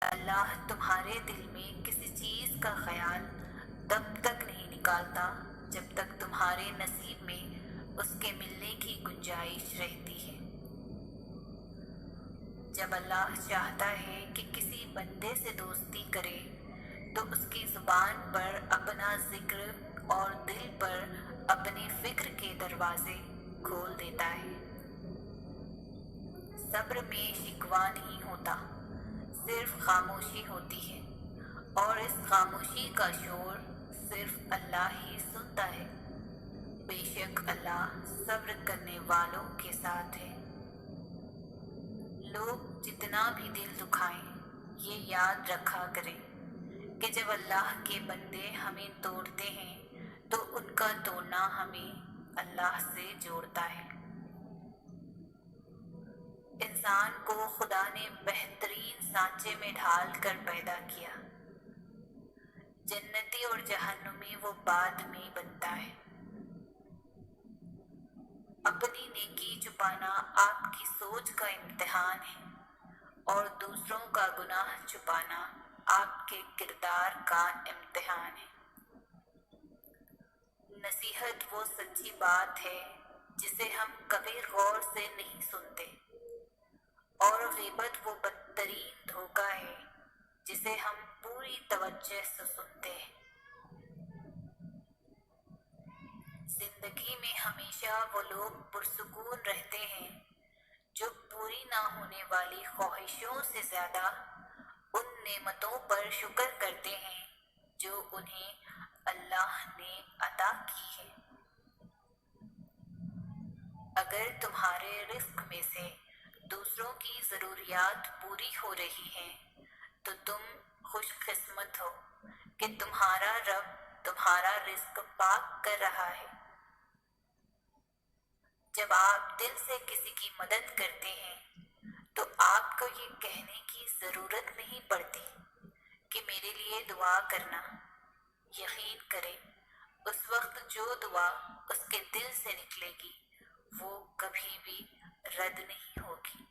اللہ تمہارے دل میں کسی چیز کا خیال تب تک نہیں نکالتا جب تک تمہارے نصیب میں اس کے ملنے کی گنجائش رہتی ہے۔ جب اللہ چاہتا ہے کہ کسی بندے سے دوستی کرے تو اس کی زبان پر اپنا ذکر اور دل پر اپنی فکر کے دروازے کھول دیتا ہے۔ صبر میں شکوہ نہیں ہوتا، صرف خاموشی ہوتی ہے، اور اس خاموشی کا شور صرف اللہ ہی سنتا ہے۔ بے شک اللہ صبر کرنے والوں کے ساتھ ہے۔ لوگ جتنا بھی دل دکھائیں، یہ یاد رکھا کریں کہ جب اللہ کے بندے ہمیں توڑتے ہیں تو ان کا توڑنا ہمیں اللہ سے جوڑتا ہے۔ انسان کو خدا نے بہترین سانچے میں ڈھال کر پیدا کیا۔ جنتی اور جہنمی وہ بعد میں بنتا ہے۔ اپنی نیکی چھپانا آپ کی سوچ کا امتحان ہے، اور دوسروں کا گناہ چھپانا آپ کے کردار کا امتحان ہے۔ نصیحت وہ سچی بات ہے جسے ہم کبھی غور سے نہیں سنتے، اور غیبت وہ بدترین دھوکہ ہے جسے ہم پوری توجہ سے سنتے ہیں۔ زندگی میں ہمیشہ وہ لوگ پرسکون رہتے ہیں جو پوری نہ ہونے والی خواہشوں سے زیادہ ان نعمتوں پر شکر کرتے ہیں جو انہیں اللہ نے عطا کی ہے۔ اگر تمہارے رزق میں سے دوسروں کی ضروریات پوری ہو رہی ہیں تو تم خوش قسمت ہو کہ تمہارا رب تمہارا رزق پاک کر رہا ہے۔ جب آپ دل سے کسی کی مدد کرتے ہیں تو آپ کو یہ کہنے کی ضرورت نہیں پڑتی کہ میرے لیے دعا کرنا۔ یقین کریں اس وقت جو دعا اس کے دل سے نکلے گی وہ کبھی بھی رد نہیں ہوگی۔